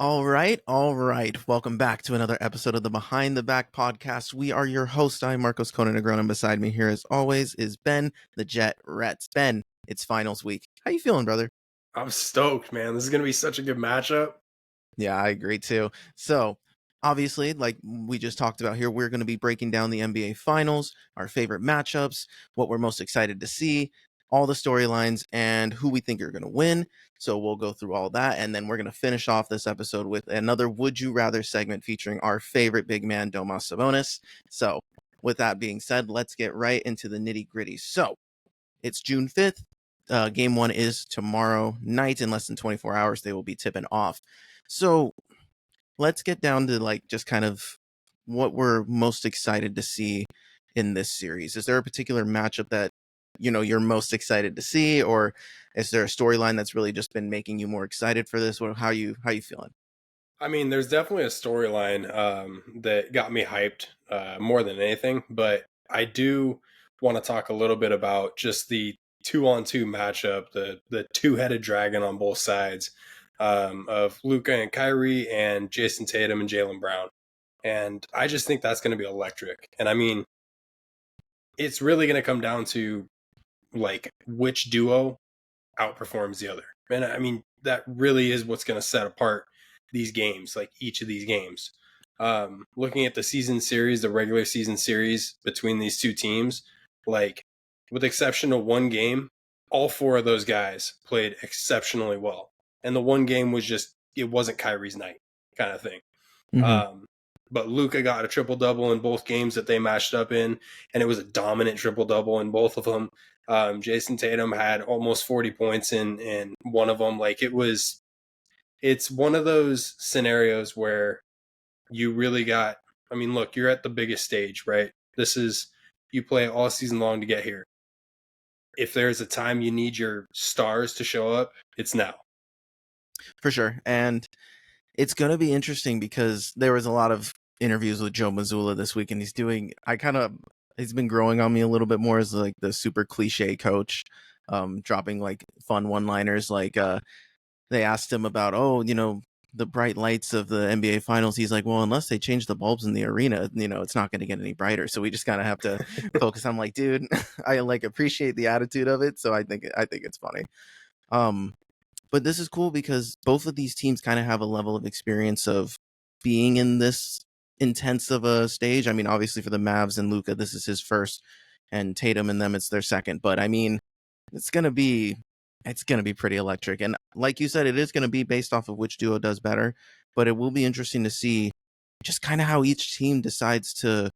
All right, all right. Welcome back to another episode of the Behind the Back podcast. We are your host. I'm Marcos Conan Negron, and beside me here, as always, is Ben the Jet Retz. Ben, it's finals week. How you feeling, brother? I'm stoked, man. This is going to be such a good matchup. Yeah, I agree too. So, obviously, like we just talked about here, we're going to be breaking down the NBA Finals, our favorite matchups, what we're most excited to see, all the storylines, and who we think are going to win. So, we'll go through all that, and then we're going to finish off this episode with another Would You Rather segment featuring our favorite big man, Domantas Sabonis. So, with that being said, let's get right into the nitty gritty. So, it's June 5th. Game one is tomorrow night. In less than 24 hours, they will be tipping off. So let's get down to like just kind of what we're most excited to see in this series. Is there a particular matchup that you're most excited to see, or is there a storyline that's really just been making you more excited for this? Or how you feeling? I mean, there's definitely a storyline that got me hyped more than anything, but I do want to talk a little bit about just the 2-on-2 matchup, the two-headed dragon on both sides of Luka and Kyrie and Jason Tatum and Jaylen Brown. And I just think that's going to be electric. And I mean, it's really going to come down to like which duo outperforms the other. And I mean, that really is what's going to set apart these games, like each of these games. Looking at the season series, the regular season series between these two teams, like with exception of one game, all four of those guys played exceptionally well. And the one game was just, it wasn't Kyrie's night kind of thing. Mm-hmm. But Luka got a triple double in both games that they matched up in, and it was a dominant triple double in both of them. Jason Tatum had almost 40 points in one of them. Like it's one of those scenarios where you really got. I mean, look, you're at the biggest stage, right? You play all season long to get here. If there's a time you need your stars to show up, it's now. For sure. And it's going to be interesting because there was a lot of interviews with Joe Mazzulla this week, and he's been growing on me a little bit more as like the super cliche coach, dropping like fun one-liners. Like they asked him about, the bright lights of the NBA Finals. He's like, well, unless they change the bulbs in the arena, it's not going to get any brighter. So we just kind of have to focus. I'm like, dude, I like appreciate the attitude of it. So I think it's funny. Um, but this is cool because both of these teams kind of have a level of experience of being in this intense of a stage. I mean, obviously for the Mavs and Luka, this is his first, and Tatum and them, it's their second. But I mean, it's gonna be it's gonna be pretty electric. And like you said, it is gonna be based off of which duo does better. But it will be interesting to see just kind of how each team decides to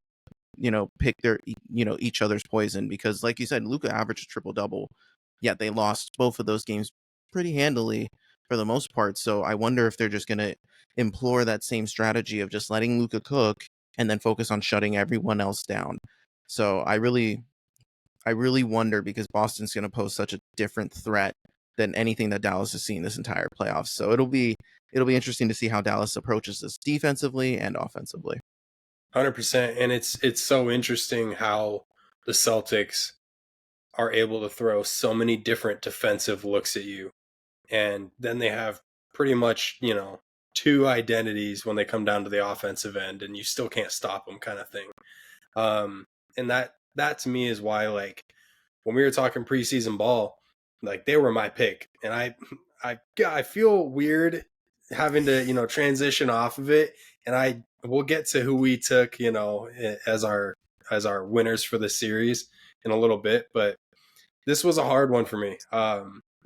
pick their each other's poison, because like you said, Luka averaged a triple double, yet they lost both of those games pretty handily for the most part. So I wonder if they're just going to implore that same strategy of just letting Luka cook and then focus on shutting everyone else down. So I really wonder, because Boston's going to pose such a different threat than anything that Dallas has seen this entire playoffs. So it'll be interesting to see how Dallas approaches this defensively and offensively. 100%. And it's so interesting how the Celtics are able to throw so many different defensive looks at you. And then they have pretty much, two identities when they come down to the offensive end, and you still can't stop them, kind of thing. And that to me is why, like, when we were talking preseason ball, like, they were my pick. And I feel weird having to, transition off of it. And we'll get to who we took, as our winners for the series in a little bit. But this was a hard one for me,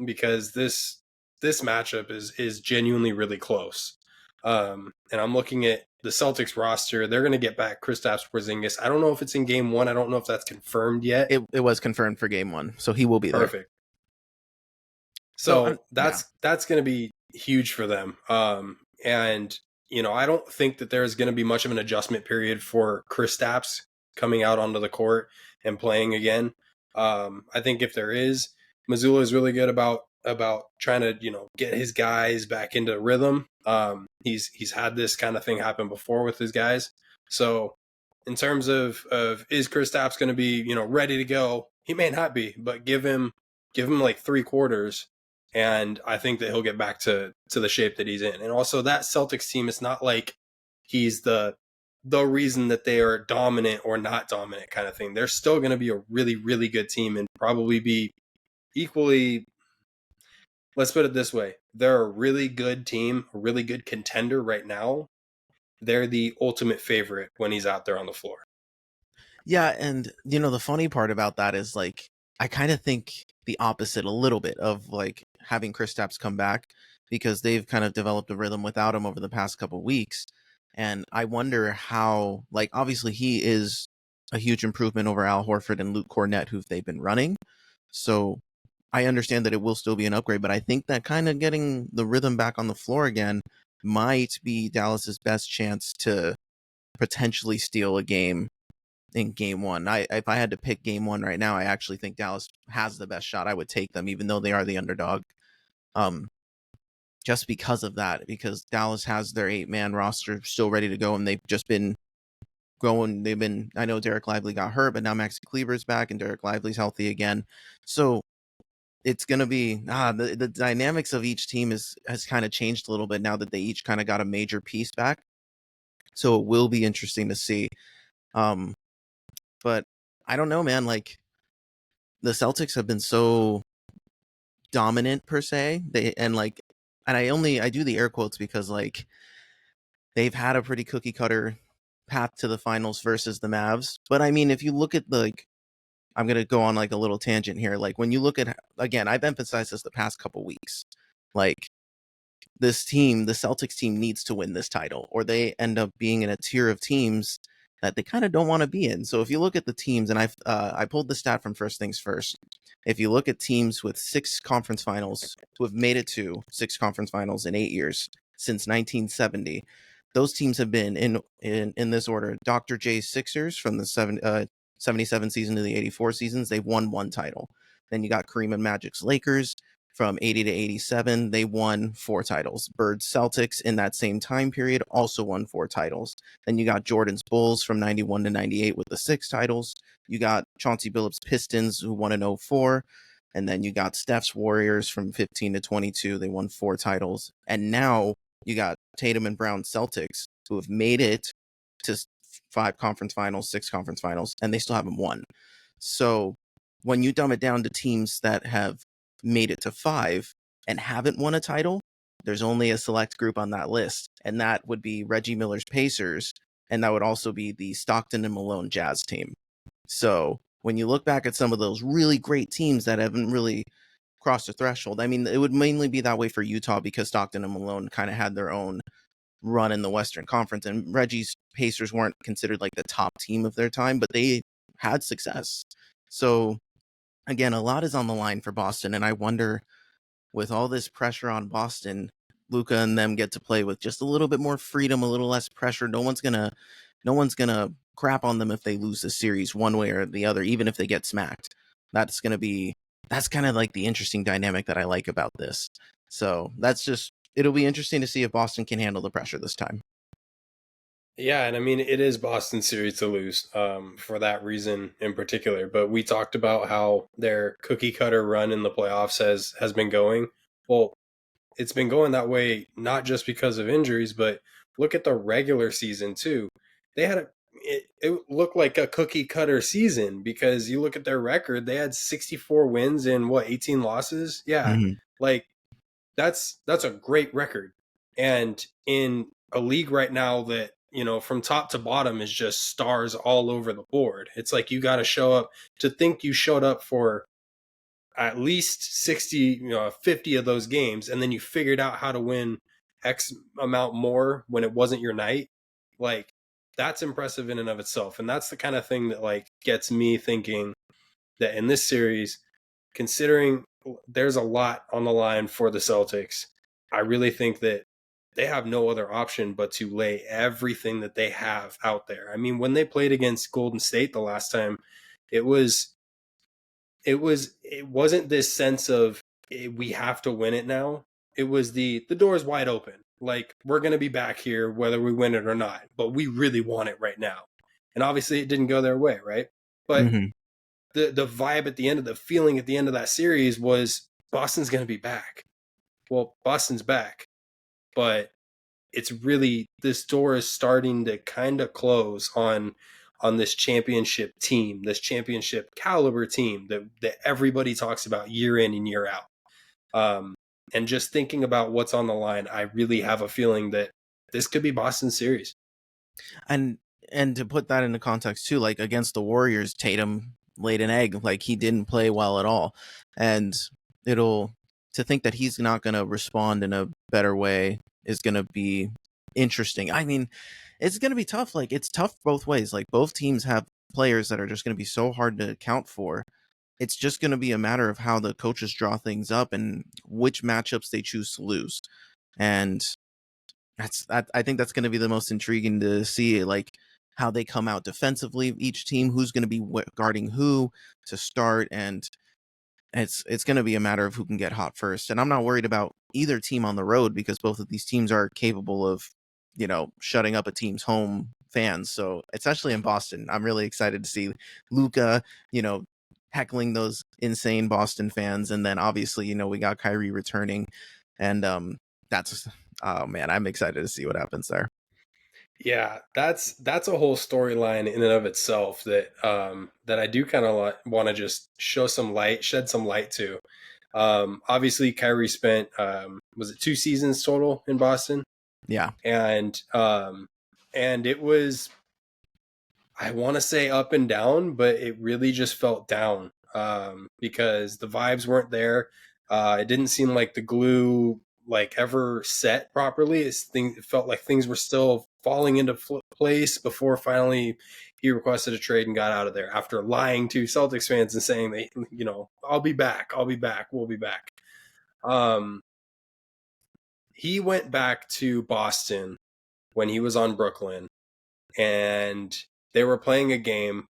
because this matchup is genuinely really close. And I'm looking at the Celtics roster. They're going to get back Kristaps Porzingis. I don't know if it's in game one. I don't know if that's confirmed yet. It was confirmed for game one, so he will be there. Perfect. So that's going to be huge for them. And I don't think that there's going to be much of an adjustment period for Kristaps coming out onto the court and playing again. I think if there is, Mazzulla is really good about trying to get his guys back into rhythm. He's had this kind of thing happen before with his guys. So in terms of is Kristaps going to be ready to go? He may not be, but give him like 3 quarters, And I think that he'll get back to the shape that he's in. And also that Celtics team, it's not like he's the reason that they are dominant or not dominant kind of thing. They're still going to be a really, really good team and probably be equally, let's put it this way. They're a really good team, a really good contender right now. They're the ultimate favorite when he's out there on the floor. Yeah, and the funny part about that is like I kind of think the opposite a little bit of like having Kristaps come back because they've kind of developed a rhythm without him over the past couple weeks. And I wonder how, like, obviously he is a huge improvement over Al Horford and Luke Cornett, who they've been running. So I understand that it will still be an upgrade, but I think that kind of getting the rhythm back on the floor again might be Dallas's best chance to potentially steal a game in game one. If I had to pick game one right now, I actually think Dallas has the best shot. I would take them, even though they are the underdog. Um, just because of that, because Dallas has their 8-man roster still ready to go, and they've just been going. I know Derek Lively got hurt, but now Maxi Kleber's back, and Derek Lively's healthy again. So it's gonna be the dynamics of each team has kind of changed a little bit now that they each kind of got a major piece back. So it will be interesting to see. Um, but I don't know, man. Like the Celtics have been so dominant per se. I do the air quotes because like they've had a pretty cookie cutter path to the finals versus the Mavs. But I mean, if you look at I'm gonna go on like a little tangent here. Like when you look at again, I've emphasized this the past couple weeks. Like this team, the Celtics team, needs to win this title, or they end up being in a tier of teams that they kind of don't want to be in. So if you look at the teams, and I pulled the stat from First Things First. If you look at teams with 6 conference finals who have made it to 6 conference finals in 8 years since 1970, those teams have been in this order: Dr. J's Sixers from the 77 season to the 84 seasons, they've won 1 title. Then you got Kareem and Magic's Lakers from 80 to 87, they won 4 titles. Bird's Celtics in that same time period also won 4 titles. Then you got Jordan's Bulls from 91 to 98 with the 6 titles. You got Chauncey Billups' Pistons, who won in 04. And then you got Steph's Warriors from 15 to 22. They won 4 titles. And now you got Tatum and Brown Celtics, who have made it to 5 conference finals, 6 conference finals, and they still haven't won. So when you dumb it down to teams that have made it to 5 and haven't won a title, there's only a select group on that list, and that would be Reggie Miller's Pacers, and that would also be the Stockton and Malone Jazz team. So when you look back at some of those really great teams that haven't really crossed the threshold, I mean, it would mainly be that way for Utah because Stockton and Malone kind of had their own run in the Western Conference, and Reggie's Pacers weren't considered like the top team of their time, but they had success. So again, a lot is on the line for Boston, and I wonder, with all this pressure on Boston, Luka and them get to play with just a little bit more freedom, a little less pressure. No one's gonna crap on them if they lose the series one way or the other, even if they get smacked. That's kind of like the interesting dynamic that I like about this. So it'll be interesting to see if Boston can handle the pressure this time. Yeah, and I mean it is Boston's series to lose for that reason in particular. But we talked about how their cookie cutter run in the playoffs has been going. Well, it's been going that way not just because of injuries, but look at the regular season too. They had it looked like a cookie cutter season because you look at their record, they had 64 wins and 18 losses. Yeah, Mm-hmm. like that's a great record. And in a league right now that, from top to bottom is just stars all over the board. It's like you got to show up to think you showed up for at least 60, 50 of those games, and then you figured out how to win X amount more when it wasn't your night. Like that's impressive in and of itself. And that's the kind of thing that like gets me thinking that in this series, considering there's a lot on the line for the Celtics, I really think that they have no other option but to lay everything that they have out there. I mean, when they played against Golden State the last time, it wasn't this sense of we have to win it now. It was the door is wide open. Like we're going to be back here whether we win it or not, but we really want it right now. And obviously it didn't go their way, right? But Mm-hmm. the vibe at the end of the feeling at the end of that series was Boston's going to be back. Well, Boston's back, but it's really, this door is starting to kind of close on this championship team, this championship caliber team that everybody talks about year in and year out. And just thinking about what's on the line, I really have a feeling that this could be Boston's series. And to put that into context too, like against the Warriors, Tatum laid an egg. Like he didn't play well at all, and it'll to think that he's not going to respond in a better way is going to be interesting. I mean, it's going to be tough. Like it's tough both ways. Like both teams have players that are just going to be so hard to account for. It's just going to be a matter of how the coaches draw things up and which matchups they choose to lose. And I think that's going to be the most intriguing to see, like how they come out defensively. Each team, who's going to be guarding who to start, and it's going to be a matter of who can get hot first. And I'm not worried about either team on the road because both of these teams are capable of, shutting up a team's home fans. So especially in Boston, I'm really excited to see Luka, heckling those insane Boston fans, and then obviously, we got Kyrie returning, and that's oh man, I'm excited to see what happens there. Yeah, that's a whole storyline in and of itself that I do kind of want to just shed some light to. Obviously, Kyrie spent was it 2 seasons total in Boston, Yeah. and it was, I want to say, up and down, but it really just felt down because the vibes weren't there. It didn't seem like the glue like ever set properly. It felt like things were still falling into place before finally he requested a trade and got out of there after lying to Celtics fans and saying that, I'll be back, we'll be back. He went back to Boston when he was on Brooklyn, and they were playing a game,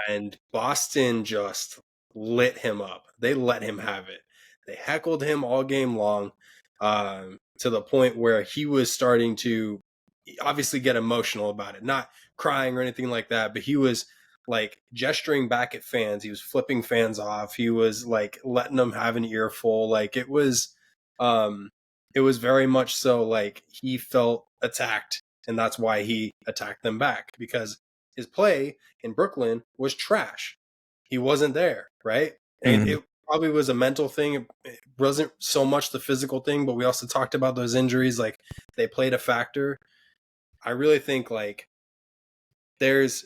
and Boston just lit him up. They let him have it. They heckled him all game long, to the point where he was starting to obviously get emotional about it, not crying or anything like that, but he was like gesturing back at fans. He was flipping fans off. He was like letting them have an earful. Like it was very much so like he felt attacked, and that's why he attacked them back, because his play in Brooklyn was trash. He wasn't there, right? And Mm-hmm. it probably was a mental thing. It wasn't so much the physical thing, but we also talked about those injuries. Like they played a factor. I really think like there's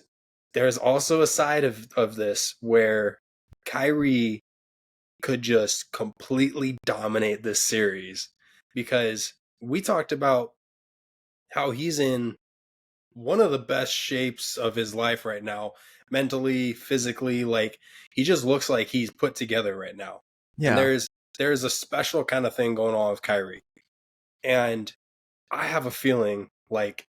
also a side of this where Kyrie could just completely dominate this series, because we talked about how he's in one of the best shapes of his life right now, mentally, physically. Like he just looks like he's put together right now. And Yeah. there's a special kind of thing going on with Kyrie. And I have a feeling like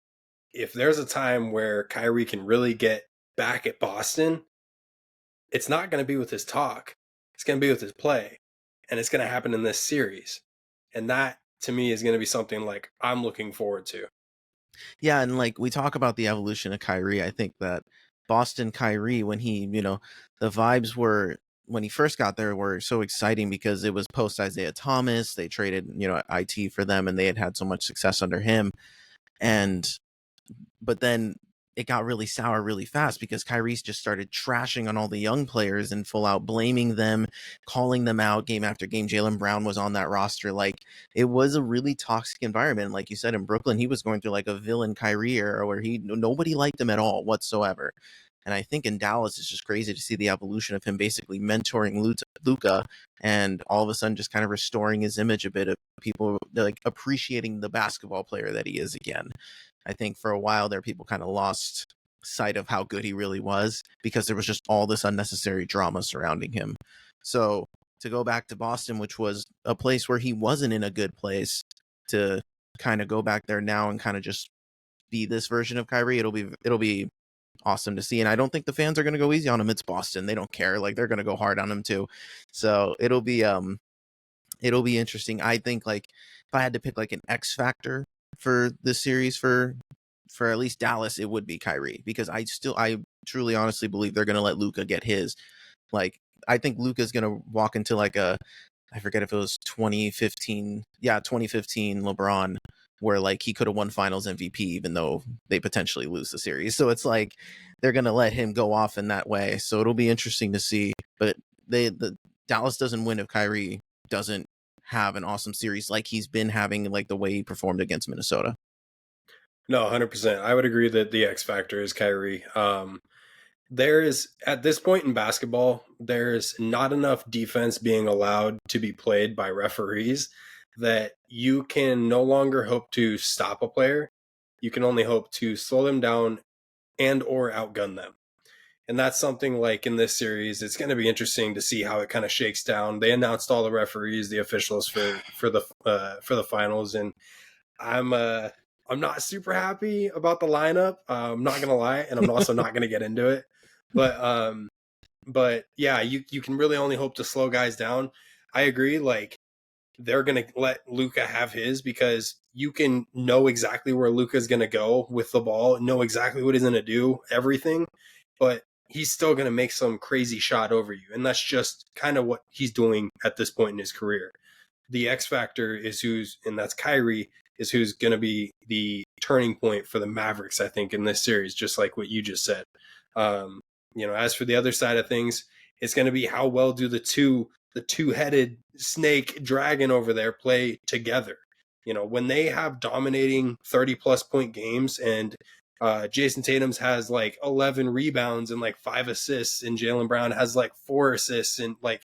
if there's a time where Kyrie can really get back at Boston, it's not going to be with his talk. It's going to be with his play. And it's going to happen in this series. And that to me is going to be something like I'm looking forward to. Yeah, and like we talk about the evolution of Kyrie, I think that Boston Kyrie, when he, the vibes were when he first got there were so exciting because it was post Isaiah Thomas. They traded, IT for them, and they had so much success under him. And but then it got really sour really fast because Kyrie's just started trashing on all the young players and full out blaming them, calling them out game after game. Jaylen Brown was on that roster. Like it was a really toxic environment. Like you said, in Brooklyn, he was going through like a villain Kyrie era where nobody liked him at all whatsoever. And I think in Dallas, it's just crazy to see the evolution of him basically mentoring Luka and all of a sudden just kind of restoring his image a bit of people like appreciating the basketball player that he is again. I think for a while there, people kind of lost sight of how good he really was because there was just all this unnecessary drama surrounding him. So to go back to Boston, which was a place where he wasn't in a good place, to kind of go back there now and kind of just be this version of Kyrie, it'll be awesome to see. And I don't think the fans are going to go easy on him. It's Boston. They don't care. Like they're going to go hard on him too. So it'll be interesting. I think like if I had to pick like an X factor for this series for at least Dallas, it would be Kyrie because I truly honestly believe they're gonna let Luka get his. Like I think Luka's gonna walk into like a I forget if it was 2015. Yeah, 2015 LeBron, where like he could have won Finals MVP even though they potentially lose the series. So it's like they're gonna let him go off in that way. So it'll be interesting to see. But the Dallas doesn't win if Kyrie doesn't have an awesome series like he's been having, like the way he performed against Minnesota. No, 100%. I would agree that the X factor is Kyrie. There is, at this point in basketball, there's not enough defense being allowed to be played by referees that you can no longer hope to stop a player. You can only hope to slow them down and or outgun them. And that's something like in this series, it's going to be interesting to see how it kind of shakes down. They announced all the referees, the officials for the finals, and I'm uh I'm not super happy about the lineup. I'm not gonna lie, and I'm also not gonna get into it. But yeah, you can really only hope to slow guys down. I agree. Like they're gonna let Luka have his because you can know exactly where Luka's gonna go with the ball, know exactly what he's gonna do, everything, but he's still gonna make some crazy shot over you, and that's just kind of what he's doing at this point in his career. The X factor is and that's Kyrie, is who's going to be the turning point for the Mavericks, I think, in this series, just like what you just said. Um, as for the other side of things, it's going to be how well do the two-headed snake dragon over there play together. When they have dominating 30-plus point games and Jason Tatum's has like 11 rebounds and like 5 assists, and Jaylen Brown has like 4 assists, and like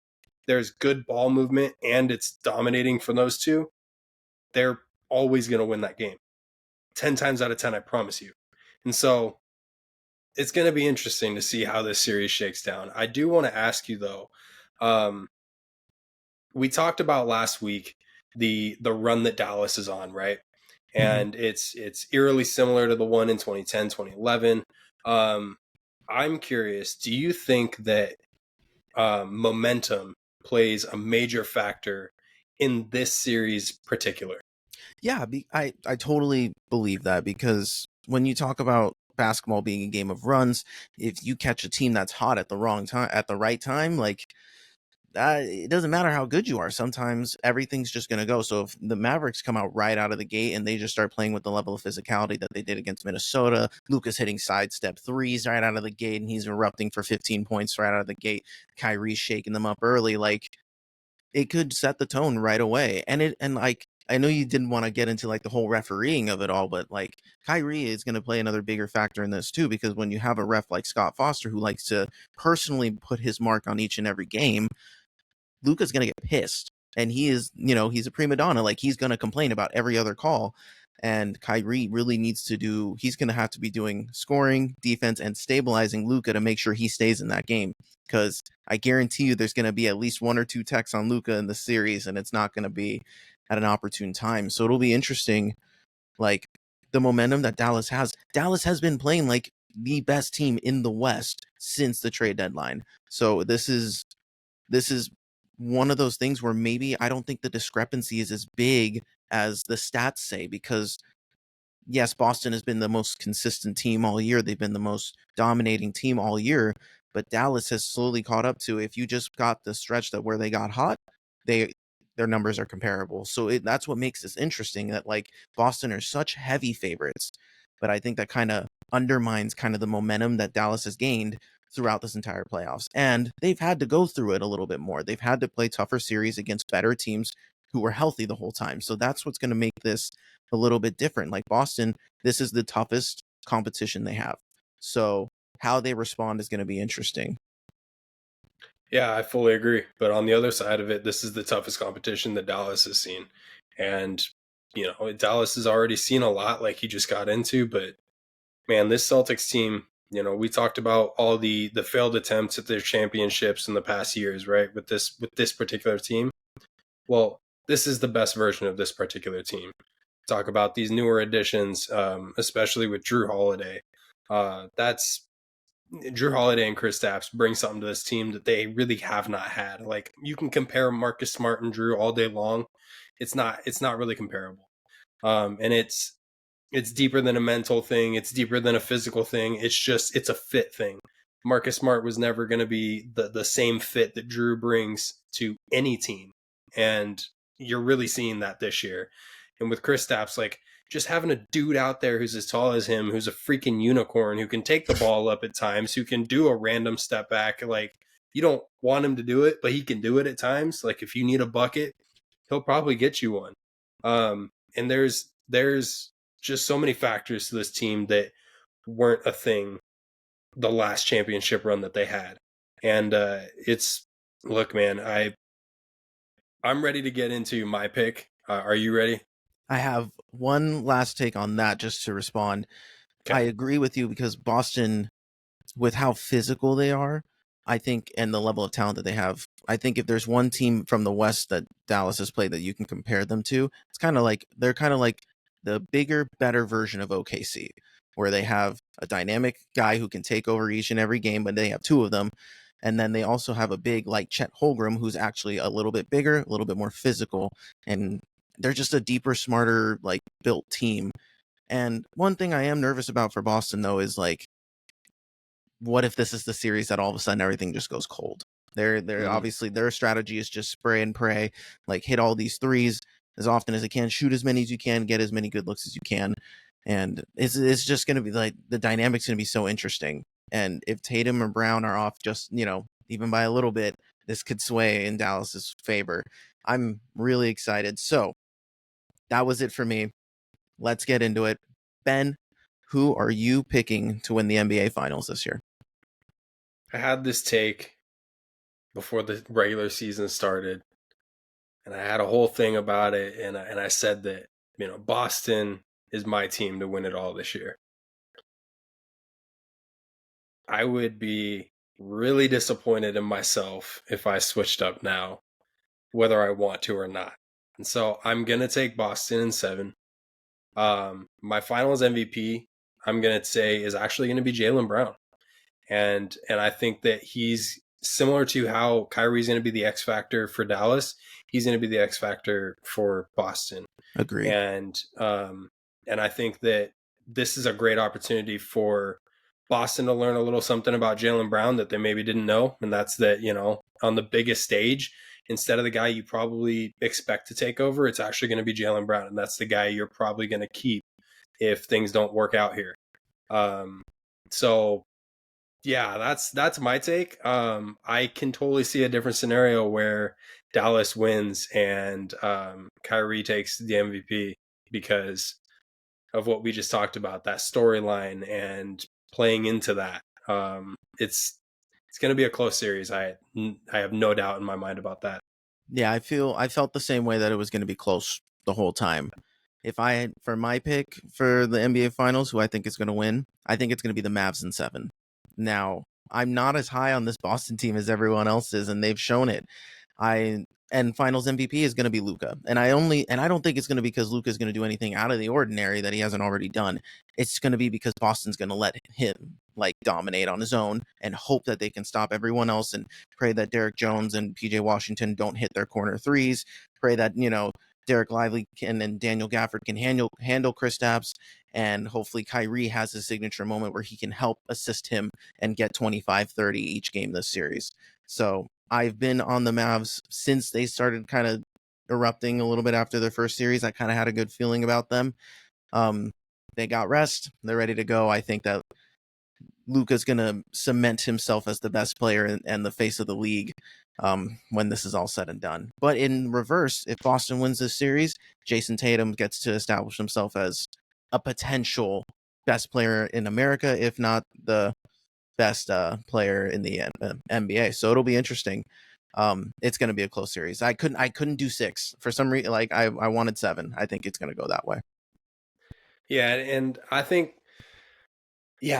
there's good ball movement and it's dominating from those two, they're always going to win that game. 10 times out of 10, I promise you. And so it's going to be interesting to see how this series shakes down. I do want to ask you, though, we talked about last week the run that Dallas is on, right? And it's eerily similar to the one in 2010, 2011. I'm curious, do you think that momentum plays a major factor in this series particular? Yeah, I totally believe that, because when you talk about basketball being a game of runs, if you catch a team that's hot at the wrong time, at the right time, like it doesn't matter how good you are. Sometimes everything's just going to go. So if the Mavericks come out right out of the gate and they just start playing with the level of physicality that they did against Minnesota, Luka's hitting sidestep threes right out of the gate and he's erupting for 15 points right out of the gate, Kyrie's shaking them up early, like it could set the tone right away. And like I know you didn't want to get into like the whole refereeing of it all, but like Kyrie is going to play another bigger factor in this too, because when you have a ref like Scott Foster who likes to personally put his mark on each and every game, Luka's going to get pissed. And he is, he's a prima donna. Like he's going to complain about every other call. And Kyrie really needs to he's going to have to be doing scoring, defense, and stabilizing Luka to make sure he stays in that game. Because I guarantee you there's going to be at least 1 or 2 techs on Luka in the series, and it's not going to be at an opportune time. So it'll be interesting, like the momentum that Dallas has. Dallas has been playing like the best team in the West since the trade deadline. So this is one of those things where maybe I don't think the discrepancy is as big as the stats say, because yes, Boston has been the most consistent team all year. They've been the most dominating team all year, but Dallas has slowly caught up to, if you just got the stretch that where they got hot, their numbers are comparable. So that's what makes this interesting, that like Boston are such heavy favorites, but I think that kind of undermines kind of the momentum that Dallas has gained throughout this entire playoffs. And they've had to go through it a little bit more. They've had to play tougher series against better teams who were healthy the whole time. So that's what's going to make this a little bit different. Like Boston, this is the toughest competition they have. So how they respond is going to be interesting. Yeah, I fully agree. But on the other side of it, this is the toughest competition that Dallas has seen. And, Dallas has already seen a lot like he just got into. But man, this Celtics team, we talked about all the failed attempts at their championships in the past years, right? With this particular team. Well, this is the best version of this particular team. Talk about these newer additions, especially with Drew Holiday. That's Drew Holiday and Kristaps bring something to this team that they really have not had. Like you can compare Marcus Smart and Drew all day long. It's not really comparable. And it's deeper than a mental thing. It's deeper than a physical thing. It's a fit thing. Marcus Smart was never going to be the same fit that Drew brings to any team. And you're really seeing that this year. And with Kristaps, like, just having a dude out there who's as tall as him, who's a freaking unicorn, who can take the ball up at times, who can do a random step back. Like, you don't want him to do it, but he can do it at times. Like, if you need a bucket, he'll probably get you one. And there's just so many factors to this team that weren't a thing the last championship run that they had. And look, man, I'm ready to get into my pick. Are you ready? I have one last take on that just to respond. Okay. I agree with you because Boston, with how physical they are, I think, and the level of talent that they have, I think if there's one team from the West that Dallas has played that you can compare them to, it's kind of like they're kind of like the bigger, better version of OKC, where they have a dynamic guy who can take over each and every game, but they have two of them. And then they also have a big like Chet Holmgren, who's actually a little bit bigger, a little bit more physical, and they're just a deeper, smarter, like built team. And one thing I am nervous about for Boston, though, is like, what if this is the series that all of a sudden everything just goes cold? They're obviously their strategy is just spray and pray, like hit all these threes as often as they can, shoot as many as you can, get as many good looks as you can, and it's just going to be like the dynamics going to be so interesting. And if Tatum or Brown are off, just even by a little bit, this could sway in Dallas's favor. I'm really excited. So that was it for me. Let's get into it. Ben, who are you picking to win the NBA Finals this year? I had this take before the regular season started, and I had a whole thing about it, and I said that Boston is my team to win it all this year. I would be really disappointed in myself if I switched up now, whether I want to or not. And so I'm gonna take Boston in 7. My Finals MVP, I'm gonna say, is actually gonna be Jaylen Brown, and I think that he's similar to how Kyrie's gonna be the X factor for Dallas. He's gonna be the X factor for Boston. Agreed. And I think that this is a great opportunity for Boston to learn a little something about Jaylen Brown that they maybe didn't know, and that's that on the biggest stage, instead of the guy you probably expect to take over, it's actually going to be Jaylen Brown, and that's the guy you're probably going to keep if things don't work out here. So yeah, that's my take. I can totally see a different scenario where Dallas wins and Kyrie takes the MVP because of what we just talked about, that storyline and playing into that. It's going to be a close series. I have no doubt in my mind about that. Yeah, I felt the same way, that it was going to be close the whole time. If I had, for my pick for the NBA Finals, who I think is going to win, I think it's going to be the Mavs in 7. Now, I'm not as high on this Boston team as everyone else is, and they've shown it. And Finals MVP is going to be Luka, and I don't think it's going to be because Luka is going to do anything out of the ordinary that he hasn't already done. It's going to be because Boston's going to let him like dominate on his own and hope that they can stop everyone else, and pray that Derek Jones and PJ Washington don't hit their corner threes. Pray that Derek Lively and Daniel Gafford can handle Kristaps, and hopefully Kyrie has his signature moment where he can help assist him and get 25-30 each game this series. So I've been on the Mavs since they started kind of erupting a little bit after their first series. I kind of had a good feeling about them. They got rest. They're ready to go. I think that Luka's going to cement himself as the best player and the face of the league when this is all said and done. But in reverse, if Boston wins this series, Jason Tatum gets to establish himself as a potential best player in America, if not the best player in the NBA. So it'll be interesting. It's going to be a close series. I couldn't do 6 for some reason. Like I wanted 7. I think it's going to go that way. Yeah, and I think,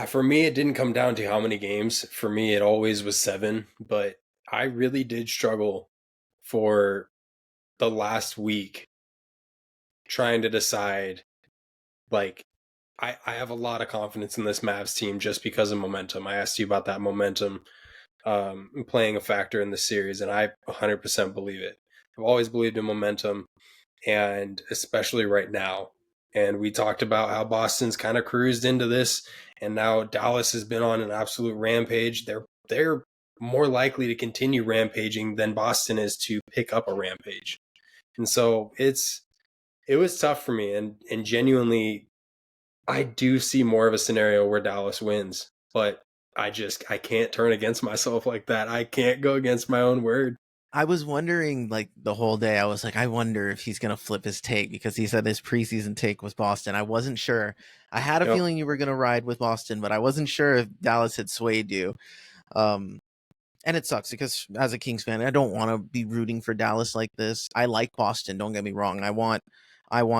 for me, it didn't come down to how many games. For me, it always was 7, but I really did struggle for the last week trying to decide. Like, I have a lot of confidence in this Mavs team just because of momentum. I asked you about that momentum playing a factor in the series, and I 100% believe it. I've always believed in momentum, and especially right now. And we talked about how Boston's kind of cruised into this, and now Dallas has been on an absolute rampage. They're more likely to continue rampaging than Boston is to pick up a rampage. And so it was tough for me, and genuinely I do see more of a scenario where Dallas wins, but I can't turn against myself like that. I can't go against my own word. I was wondering like the whole day. I was like, I wonder if he's gonna flip his take because he said his preseason take was Boston. I wasn't sure. I had a Yep. feeling you were gonna ride with Boston, but I wasn't sure if Dallas had swayed you. Um, and it sucks because as a Kings fan, I don't want to be rooting for Dallas like this. I like Boston. Don't get me wrong. I want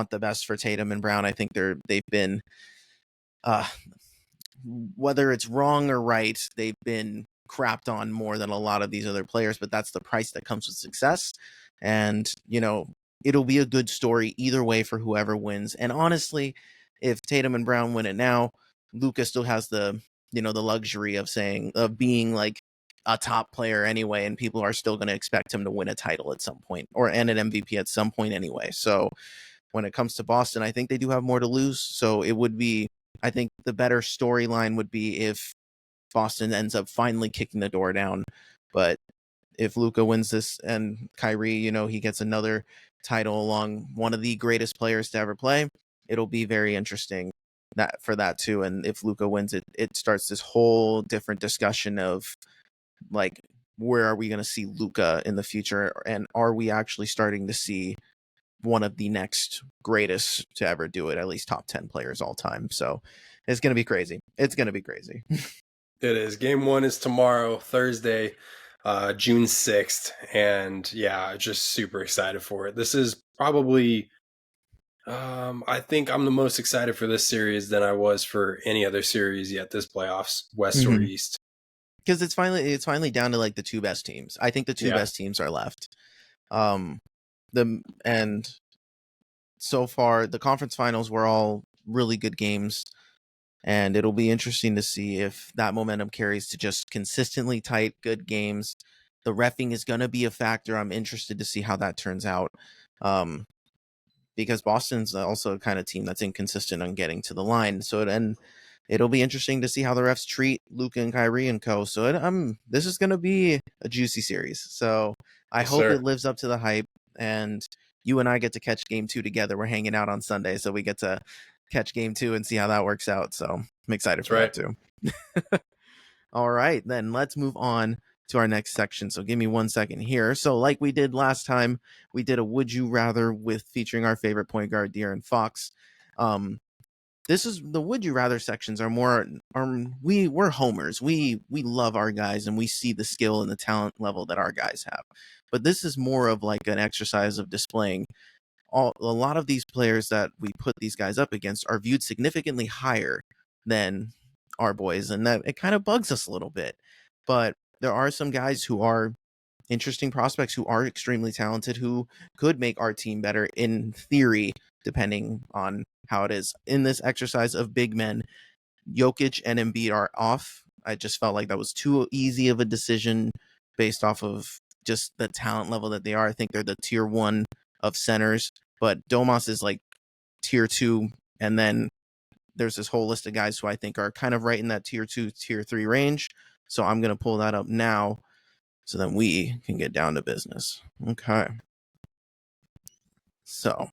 the best for Tatum and Brown. I think they've been uh, whether it's wrong or right, they've been crapped on more than a lot of these other players, but that's the price that comes with success. And, it'll be a good story either way for whoever wins. And honestly, if Tatum and Brown win it now, Luka still has the luxury of being like a top player anyway, and people are still going to expect him to win a title at some point and an MVP at some point anyway. So when it comes to Boston, I think they do have more to lose. So it would be, I think the better storyline would be if Boston ends up finally kicking the door down. But if Luka wins this and Kyrie, he gets another title along one of the greatest players to ever play, it'll be very interesting that too. And if Luka wins it, it starts this whole different discussion of like, where are we going to see Luka in the future, and are we actually starting to see one of the next greatest to ever do it, at least top 10 players all time. So it's going to be crazy. It's going to be crazy. It is. Game one is tomorrow, Thursday, June 6th. And yeah, just super excited for it. This is probably, I think I'm the most excited for this series than I was for any other series yet this playoffs, West or East. Because it's finally down to like the two best teams. I think the two Yeah, best teams are left. Um, and so far the conference finals were all really good games, and it'll be interesting to see if that momentum carries to just consistently tight, good games. The reffing is going to be a factor. I'm interested to see how that turns out. Um, because Boston's also a kind of team that's inconsistent on getting to the line. So it'll be interesting to see how the refs treat Luka and Kyrie and co. So this is going to be a juicy series. So I yes, hope it sir. lives up to the hype, and you and I get to catch game 2 together. We're hanging out on Sunday, so we get to catch game 2 and see how that works out. So I'm excited That's for that right. too. All right, then let's move on to our next section. So give me 1 second here. So like we did last time, we did a would you rather with featuring our favorite point guard, De'Aaron Fox. This is the would you rather sections are more we're homers. We love our guys and we see the skill and the talent level that our guys have. But this is more of like an exercise of displaying a lot of these players that we put these guys up against are viewed significantly higher than our boys, and that it kind of bugs us a little bit. But there are some guys who are interesting prospects who are extremely talented who could make our team better in theory, depending on how it is. In this exercise of big men, Jokic and Embiid are off. I just felt like that was too easy of a decision based off of just the talent level that they are. I think they're the tier 1 of centers, but Domas is like tier 2, and then there's this whole list of guys who I think are kind of right in that tier 2, tier 3 range. So I'm going to pull that up now so that we can get down to business. Okay. So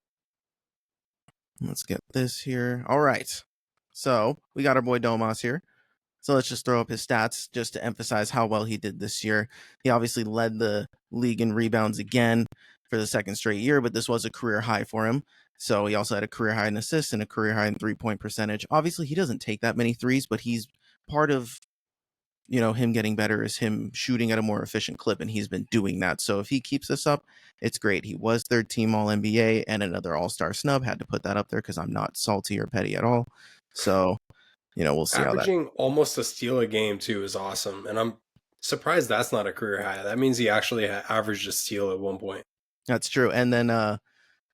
let's get this here. All right. So we got our boy Domas here. So let's just throw up his stats just to emphasize how well he did this year. He obviously led the league in rebounds again for the second straight year, but this was a career high for him. So he also had a career high in assists and a career high in 3-point percentage. Obviously, he doesn't take that many threes, but he's part of him getting better is him shooting at a more efficient clip, and he's been doing that. So if he keeps this up, it's great. He was third team All NBA and another All Star snub. Had to put that up there because I'm not salty or petty at all. So we'll see how that. Averaging almost a steal a game too is awesome, and I'm surprised that's not a career high. That means he actually averaged a steal at one point. That's true. And then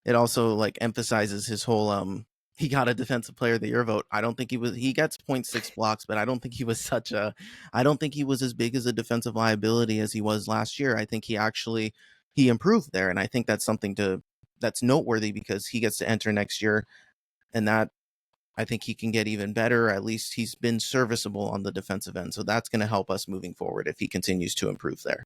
it also like emphasizes his whole he got a defensive player of the year vote. I don't think he gets 0.6 blocks, but I don't think he was I don't think he was as big as a defensive liability as he was last year. I think he improved there, and I think that's something that's noteworthy because he gets to enter next year, and that I think he can get even better. At least he's been serviceable on the defensive end. So that's going to help us moving forward if he continues to improve there.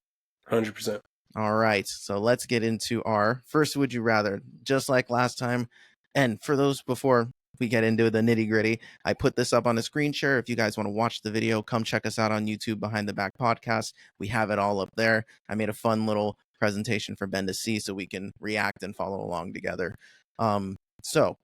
100%. All right, so let's get into our first would you rather. Just like last time, and for those before we get into the nitty gritty, I put this up on a screen share. If you guys want to watch the video, come check us out on YouTube Behind the Back Podcast. We have it all up there. I made a fun little presentation for Ben to see so we can react and follow along together. So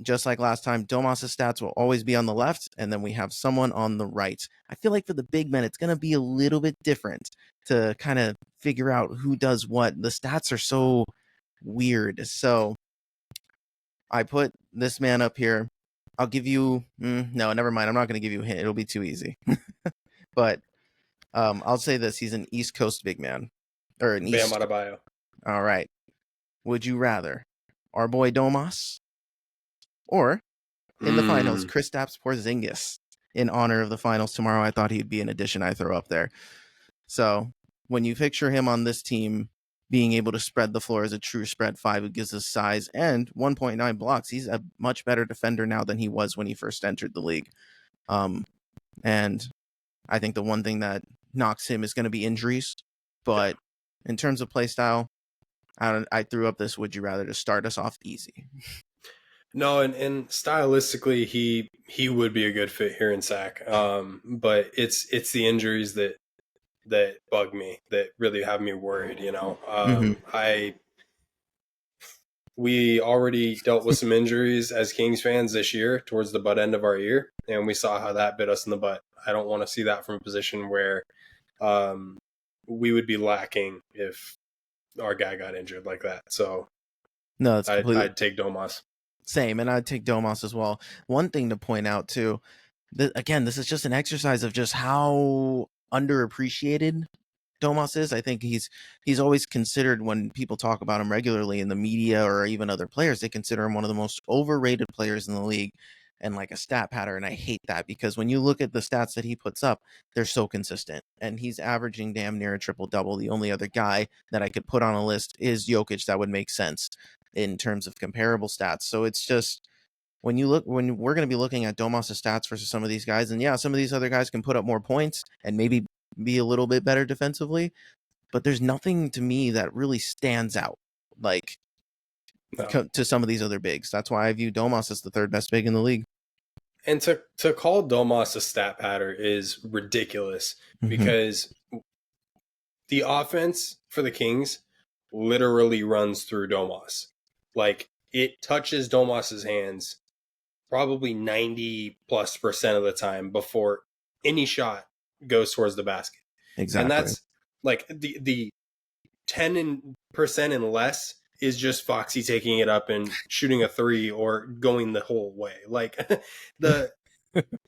just like last time, Domas's stats will always be on the left, and then we have someone on the right. I feel like for the big men, it's going to be a little bit different to kind of figure out who does what. The stats are so weird. So I put this man up here. I'll give you, no, never mind. I'm not going to give you a hint. It'll be too easy. But I'll say this. He's an East Coast big man. Or an Bam East. Adebayo. All right. Would you rather our boy Domas or in the finals, Kristaps Porzingis in honor of the finals tomorrow? I thought he'd be an addition I throw up there. So when you picture him on this team being able to spread the floor as a true spread five, who gives us size and 1.9 blocks, he's a much better defender now than he was when he first entered the league. And I think the one thing that knocks him is going to be injuries. But in terms of play style, I threw up this would you rather to start us off easy. No, and stylistically, he would be a good fit here in SAC. But it's the injuries that bug me, that really have me worried. We already dealt with some injuries as Kings fans this year towards the butt end of our year, and we saw how that bit us in the butt. I don't want to see that from a position where we would be lacking if our guy got injured like that. So no, it's completely... I'd take Domas. Same, and I'd take Domas as well. One thing to point out too, again, this is just an exercise of just how underappreciated Domas is. I think he's always considered, when people talk about him regularly in the media or even other players, they consider him one of the most overrated players in the league and like a stat pattern. And I hate that, because when you look at the stats that he puts up, they're so consistent, and he's averaging damn near a triple double. The only other guy that I could put on a list is Jokic. That would make sense in terms of comparable stats. So it's just, when we're going to be looking at Domas' stats versus some of these guys, and yeah, some of these other guys can put up more points and maybe be a little bit better defensively, but there's nothing to me that really stands out like to some of these other bigs. That's why I view Domas as the third best big in the league. And to call Domas a stat pattern is ridiculous, because the offense for the Kings literally runs through Domas. Like, it touches Domas's hands probably 90+% of the time before any shot goes towards the basket. Exactly. And that's like the 10% and less is just Foxy taking it up and shooting a three or going the whole way. Like the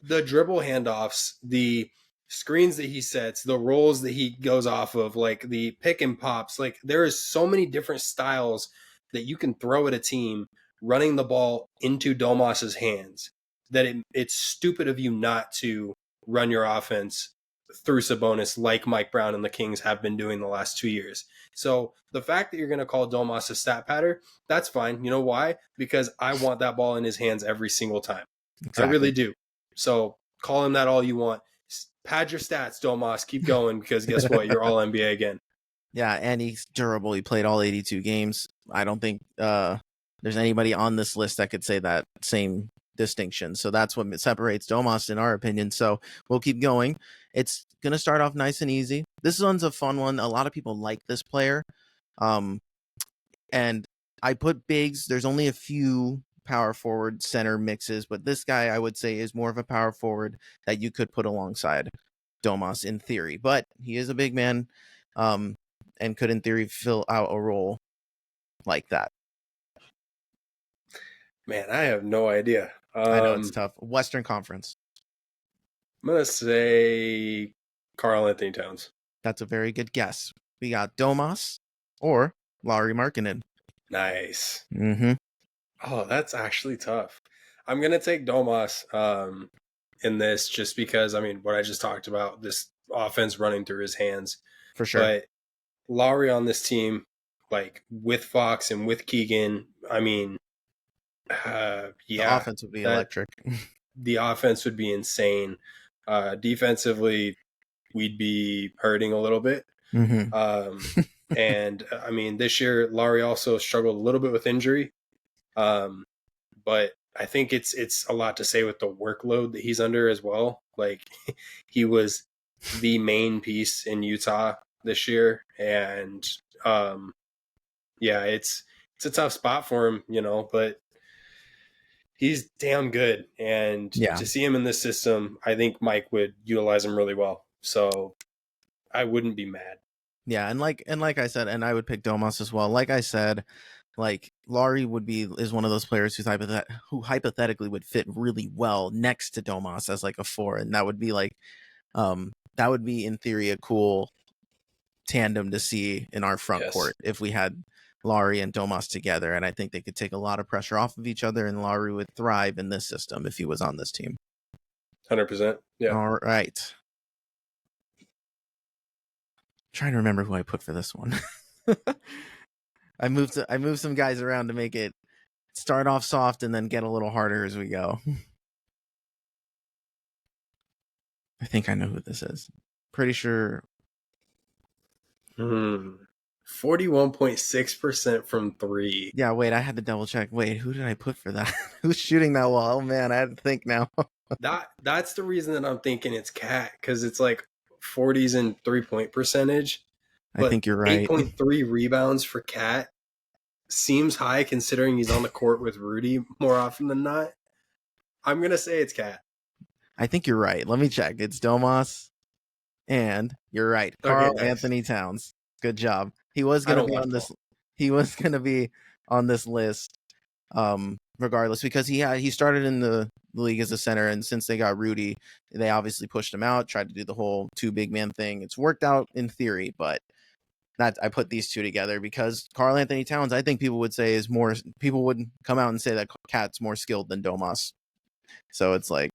dribble handoffs, the screens that he sets, the rolls that he goes off of, like the pick and pops, like there is so many different styles that you can throw at a team running the ball into Domas's hands that it's stupid of you not to run your offense through Sabonis like Mike Brown and the Kings have been doing the last 2 years. So the fact that you're going to call Domas a stat pattern, that's fine. You know why? Because I want that ball in his hands every single time. Exactly. I really do. So call him that all you want. Pad your stats, Domas. Keep going, because guess what? You're all NBA again. Yeah, and he's durable. He played all 82 games. I don't think there's anybody on this list that could say that same distinction. So that's what separates Domas, in our opinion. So we'll keep going. It's going to start off nice and easy. This one's a fun one. A lot of people like this player. And I put bigs. There's only a few power forward center mixes, but this guy I would say is more of a power forward that you could put alongside Domas in theory, but he is a big man and could in theory fill out a role like that. Man, I have no idea. I know it's tough. Western Conference. I'm gonna say Karl-Anthony Towns. That's a very good guess. We got Domas or Lauri Markkanen. Nice. Oh, that's actually tough. I'm going to take Domas in this, just because, I mean, what I just talked about, this offense running through his hands. For sure. But Lauri on this team, like with Fox and with Keegan, I mean, yeah. The offense would be electric. The offense would be insane. Defensively, we'd be hurting a little bit. And I mean, this year Laurie also struggled a little bit with injury, um, but I think it's a lot to say with the workload that he's under as well. Like he was the main piece in Utah this year, and um, yeah, it's a tough spot for him, but he's damn good. And Yeah. to see him in this system, I think Mike would utilize him really well. So I wouldn't be mad. Yeah, and like I said, and I would pick Domas as well. Like I said, like Laurie is one of those players who hypothetically would fit really well next to Domas as like a four, and that would be that would be in theory a cool tandem to see in our front Yes. court if we had Laurie and Domas together, and I think they could take a lot of pressure off of each other, and Laurie would thrive in this system if he was on this team. 100%. Yeah. All right. Trying to remember who I put for this one. I moved some guys around to make it start off soft and then get a little harder as we go. I think I know who this is. Pretty sure. 41.6% from three. Yeah, wait, I had to double check. Wait, who did I put for that? Who's shooting that wall? Oh man, I had to think now. That's the reason that I'm thinking it's Cat, because it's like 40s in 3-point percentage. I But think you're right. 8.3 rebounds for Cat seems high considering he's on the court with Rudy more often than not. I'm gonna say it's Cat. I think you're right. Let me check. It's Domas, and you're right. Okay, Carl nice. Anthony Towns. Good job. He was gonna be on this. He was gonna be on this list, regardless, because he started in the league as a center, and since they got Rudy, they obviously pushed him out, tried to do the whole two big man thing. It's worked out in theory, but that I put these two together because Carl Anthony Towns, I think people would say people would come out and say that Cat's more skilled than Domas. So it's like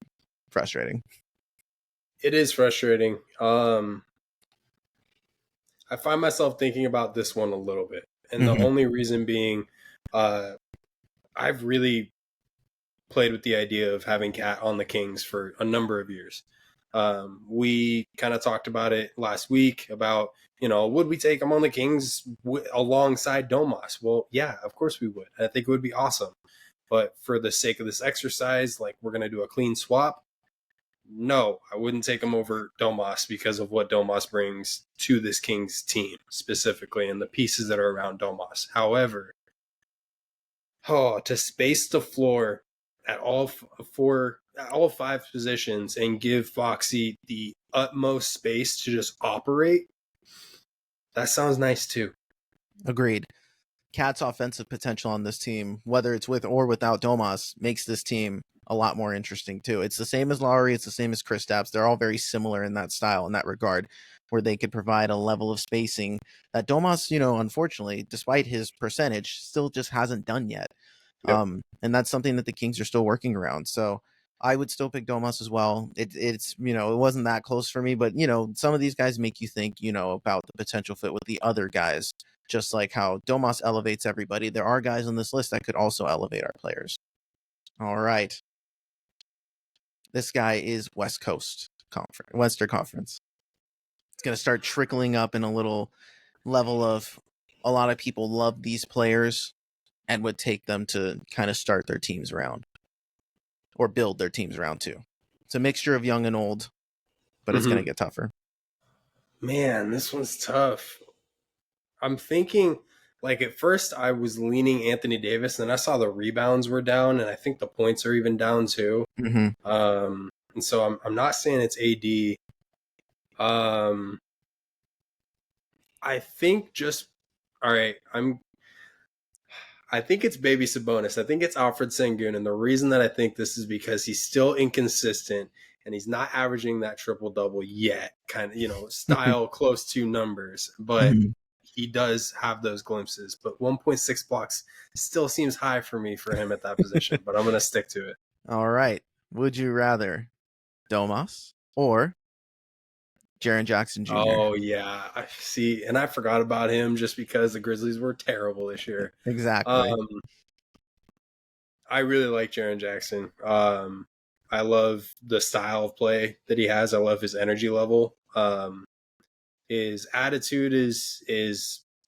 frustrating. It is frustrating. I find myself thinking about this one a little bit. And the only reason being, I've really played with the idea of having Cat on the Kings for a number of years. We kind of talked about it last week about, would we take him on the Kings alongside Domas? Well, yeah, of course we would. I think it would be awesome. But for the sake of this exercise, like we're going to do a clean swap. No, I wouldn't take him over Domas because of what Domas brings to this Kings team specifically and the pieces that are around Domas. However, to space the floor at all five positions and give Foxy the utmost space to just operate, that sounds nice too. Agreed. Cat's offensive potential on this team, whether it's with or without Domas, makes this team a lot more interesting too. It's the same as Laurie. It's the same as Kristaps. They're all very similar in that style, in that regard, where they could provide a level of spacing that Domas, unfortunately, despite his percentage, still just hasn't done yet. Yep. And that's something that the Kings are still working around. So I would still pick Domas as well. It's it wasn't that close for me, but some of these guys make you think, about the potential fit with the other guys. Just like how Domas elevates everybody, there are guys on this list that could also elevate our players. All right. This guy is Western Conference. It's going to start trickling up in a little level of a lot of people love these players and would take them to kind of start their teams around or build their teams around too. It's a mixture of young and old, but it's going to get tougher. Man, this one's tough. I'm thinking, like, at first I was leaning Anthony Davis, and I saw the rebounds were down, and I think the points are even down too. And so I'm not saying it's AD. I think all right. I think it's Baby Sabonis. I think it's Alfred Sengun, and the reason that I think this is because he's still inconsistent and he's not averaging that triple double yet. Kind of, style close to numbers, but. He does have those glimpses, but 1.6 blocks still seems high for me for him at that position, but I'm going to stick to it. All right. Would you rather Domas or Jaren Jackson Jr.? Oh, yeah. I see. And I forgot about him just because the Grizzlies were terrible this year. Exactly. I really like Jaren Jackson. I love the style of play that he has. I love his energy level. His attitude is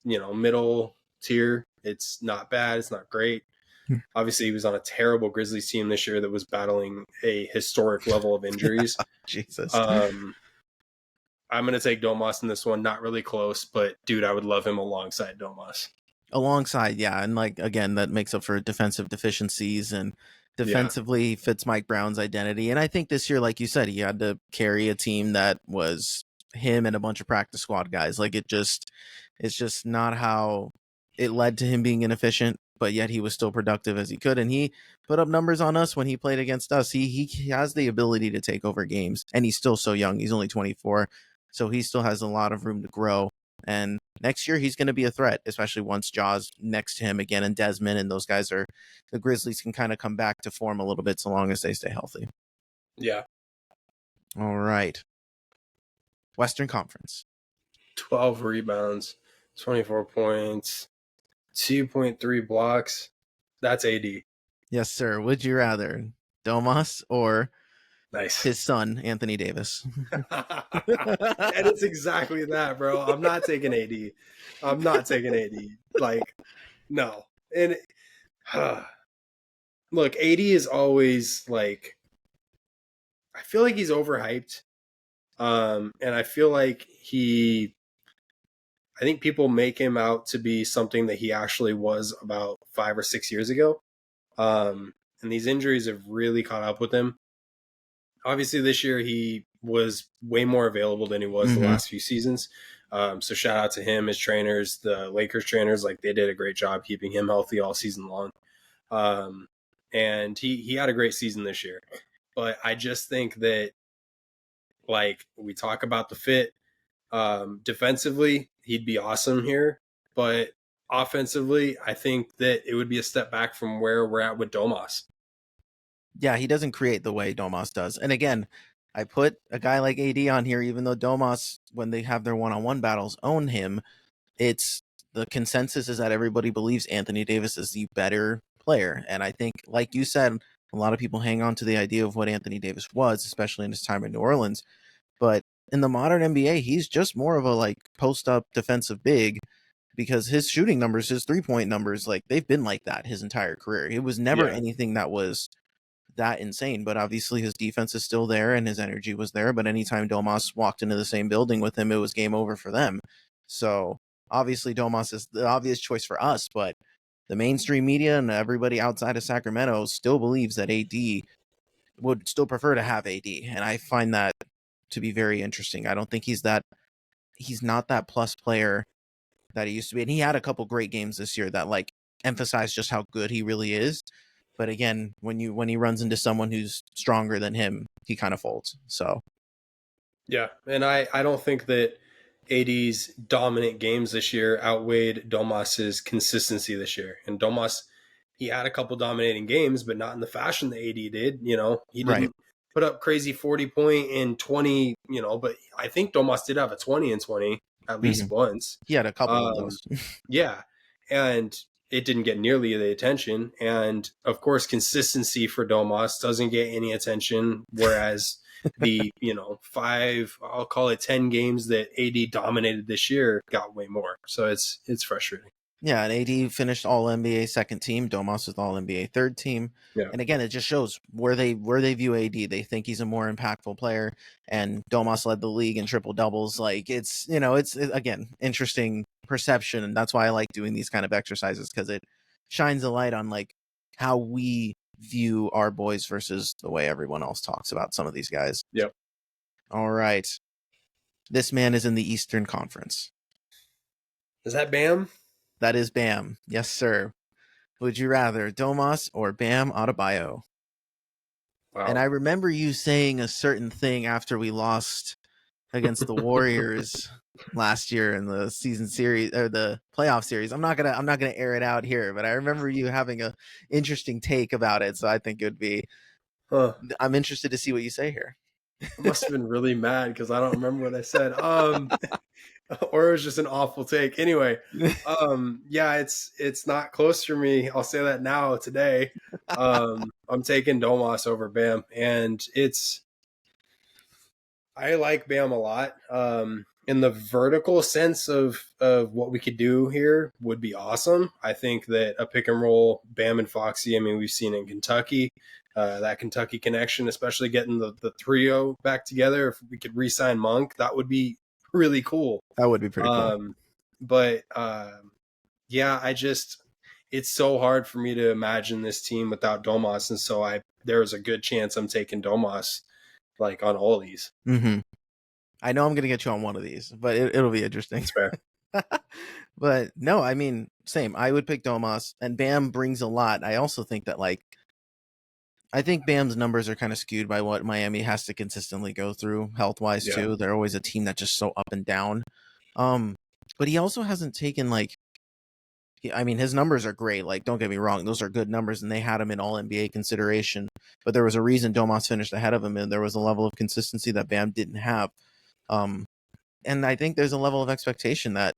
middle tier. It's not bad. It's not great. Hmm. Obviously, he was on a terrible Grizzlies team this year that was battling a historic level of injuries. Jesus. I'm going to take Domas in this one. Not really close, but dude, I would love him alongside Domas. Alongside, yeah, and like again, that makes up for defensive deficiencies and defensively fits Mike Brown's identity. And I think this year, like you said, he had to carry a team that was him and a bunch of practice squad guys. Like it's just not how it led to him being inefficient, but yet he was still productive as he could. And he put up numbers on us when he played against us. He has the ability to take over games, and he's still so young. He's only 24, so he still has a lot of room to grow. And next year he's going to be a threat, especially once Jaws next to him again and Desmond and those guys are the Grizzlies can kind of come back to form a little bit so long as they stay healthy. Yeah. All right. Western Conference. 12 rebounds, 24 points, 2.3 blocks. That's AD. Yes, sir. Would you rather Domas or Nice. his son, Anthony Davis? And it's exactly that, bro. I'm not taking AD. I'm not taking AD. Like, no. And look, AD is always like, I feel like he's overhyped. And I feel like I think people make him out to be something that he actually was about 5 or 6 years ago. And these injuries have really caught up with him. Obviously, this year he was way more available than he was the last few seasons. So shout out to him, his trainers, the Lakers trainers. Like, they did a great job keeping him healthy all season long. And he had a great season this year. But I just think that, like, we talk about the fit. Defensively, he'd be awesome here. But offensively, I think that it would be a step back from where we're at with Domas. Yeah, he doesn't create the way Domas does. And again, I put a guy like AD on here, even though Domas, when they have their one-on-one battles, own him. It's the consensus is that everybody believes Anthony Davis is the better player. And I think, like you said, a lot of people hang on to the idea of what Anthony Davis was, especially in his time in New Orleans. But in the modern NBA, he's just more of a like post-up defensive big because his shooting numbers, his three-point numbers, like they've been like that his entire career. It was never anything that was that insane, but obviously his defense is still there and his energy was there. But anytime Domas walked into the same building with him, it was game over for them. So obviously Domas is the obvious choice for us, but the mainstream media and everybody outside of Sacramento still believes that AD would still prefer to have AD. And I find that to be very interesting. I don't think he's not that plus player that he used to be. And he had a couple great games this year that like emphasize just how good he really is. But again, when he runs into someone who's stronger than him, he kind of folds. So yeah, and I don't think that AD's dominant games this year outweighed Domas's consistency this year. And Domas, he had a couple dominating games, but not in the fashion that AD did. He didn't put up crazy 40-point and 20. But I think Domas did have a 20 and 20 at least once. He had a couple of those. Yeah, and it didn't get nearly the attention. And of course, consistency for Domas doesn't get any attention, whereas the 5, I'll call it 10 games that AD dominated this year got way more. So it's frustrating. Yeah, and AD finished All NBA second team. Domas was All NBA third team. Yeah. And again, it just shows where they view AD. They think he's a more impactful player, and Domas led the league in triple doubles. Like it's again interesting perception, and that's why I like doing these kind of exercises because it shines a light on like how we view our boys versus the way everyone else talks about some of these guys. Yep. All right, this man is in the Eastern Conference. Is that Bam? That is Bam. Yes, sir. Would you rather Domas or Bam Adebayo? Wow. And I remember you saying a certain thing after we lost against the Warriors last year in the season series or the playoff series. I'm not gonna air it out here, but I remember you having a interesting take about it. So I think it would be. I'm interested to see what you say here. I must have been really mad because I don't remember what I said. Or it was just an awful take. Anyway, yeah, it's not close for me. I'll say that now today. I'm taking Domas over Bam, and I like Bam a lot. in the vertical sense of what we could do here would be awesome. I think that a pick and roll Bam and Foxy, I mean, we've seen in Kentucky, that Kentucky connection, especially getting the trio back together. If we could re-sign Monk, that would be really cool. That would be pretty cool. But yeah, it's so hard for me to imagine this team without Domas, and so there's a good chance I'm taking Domas like on all these. Mm-hmm. I know I'm gonna get you on one of these, but it'll be interesting. That's fair. But no, I mean, same. I would pick Domas, and Bam brings a lot. I also think that I think Bam's numbers are kind of skewed by what Miami has to consistently go through health wise Yeah. too. They're always a team that's just so up and down. But he also hasn't taken I mean, his numbers are great. Like, don't get me wrong, those are good numbers, and they had him in All NBA consideration. But there was a reason Domas finished ahead of him, and there was a level of consistency that Bam didn't have. And I think there's a level of expectation that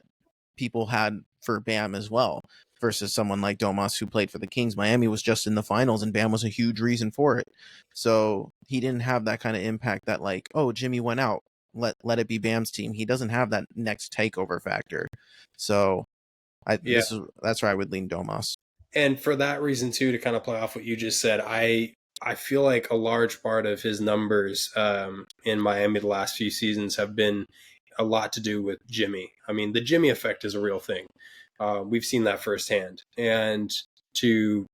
people had for Bam as well, versus someone like Domas who played for the Kings. Miami was just in the finals, and Bam was a huge reason for it. So he didn't have that kind of impact that oh, Jimmy went out, let it be Bam's team. He doesn't have that next takeover factor. So that's where I would lean Domas. And for that reason too, to kind of play off what you just said, I feel like a large part of his numbers in Miami the last few seasons have been a lot to do with Jimmy. I mean, the Jimmy effect is a real thing. We've seen that firsthand. And to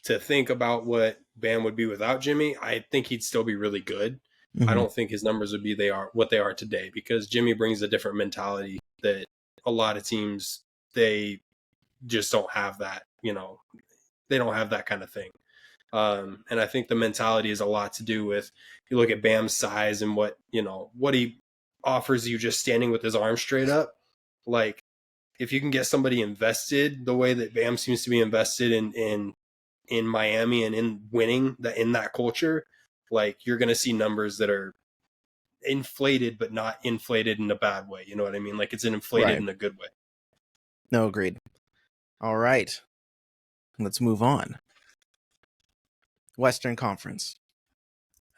think about what Bam would be without Jimmy, I think he'd still be really good. Mm-hmm. I don't think his numbers would be what they are today, because Jimmy brings a different mentality that a lot of teams, they just don't have that, they don't have that kind of thing. And I think the mentality is a lot to do with, you look at Bam's size and what he offers you just standing with his arms straight up. Like, if you can get somebody invested the way that Bam seems to be invested in Miami and in winning in that culture, like, you're going to see numbers that are inflated, but not inflated in a bad way. You know what I mean? Like, it's inflated in a good way. No, agreed. All right. Let's move on. Western Conference.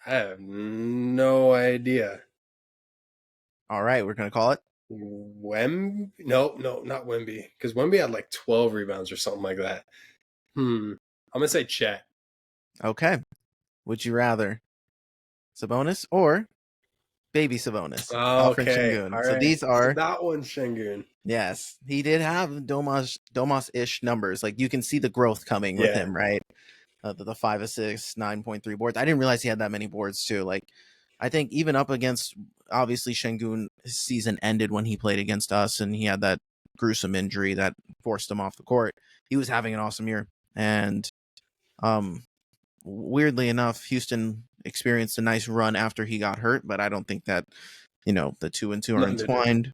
I have no idea. All right, we're going to call it Wemby? No, not Wemby. Because Wemby had like 12 rebounds or something like that. I'm going to say Chet. Okay. Would you rather Sabonis or baby Sabonis? Oh, Alfred okay. Şengün. All right. So these are... So that one's Şengün. Yes. He did have Domas-ish numbers. Like, you can see the growth coming with him, right? The 5 assists, 9.3 boards. I didn't realize he had that many boards too. Like, I think even up against, obviously, Şengün, his season ended when he played against us, and he had that gruesome injury that forced him off the court. He was having an awesome year. And weirdly enough, Houston experienced a nice run after he got hurt, but I don't think that, the 2 and 2 are entwined.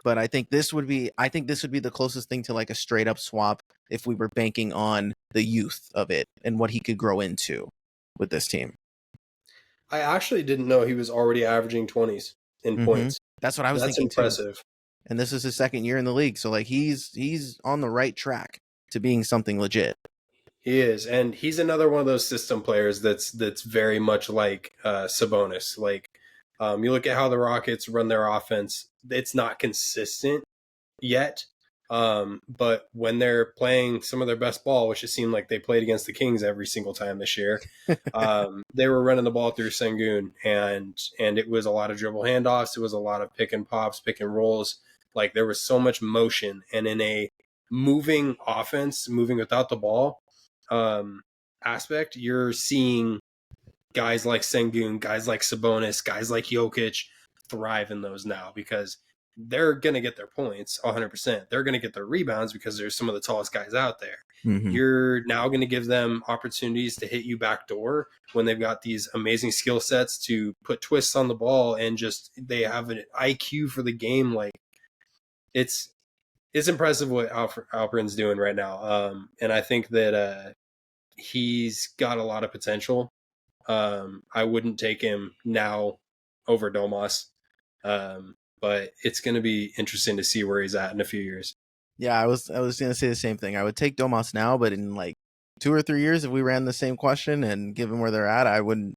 But I think this would be the closest thing to like a straight up swap if we were banking on the youth of it and what he could grow into with this team. I actually didn't know he was already averaging 20s in points. That's what I was thinking. That's impressive. Too. And this is his second year in the league, so like he's on the right track to being something legit. He is, and he's another one of those system players that's very much like Sabonis. Like, you look at how the Rockets run their offense; it's not consistent yet. But when they're playing some of their best ball, which it seemed like they played against the Kings every single time this year, they were running the ball through Şengün, and it was a lot of dribble handoffs. It was a lot of pick and pops, pick and rolls. Like, there was so much motion, and in a moving offense, moving without the ball aspect, you're seeing guys like Şengün, guys like Sabonis, guys like Jokic thrive in those now, because they're going to get their points 100%. They're going to get their rebounds because there's some of the tallest guys out there. Mm-hmm. You're now going to give them opportunities to hit you backdoor when they've got these amazing skill sets to put twists on the ball, and just they have an IQ for the game. Like, it's impressive what Alperen's doing right now. And I think that he's got a lot of potential. I wouldn't take him now over Domas. But it's going to be interesting to see where he's at in a few years. Yeah, I was going to say the same thing. I would take Domas now, but in like 2 or 3 years, if we ran the same question and given where they're at, I wouldn't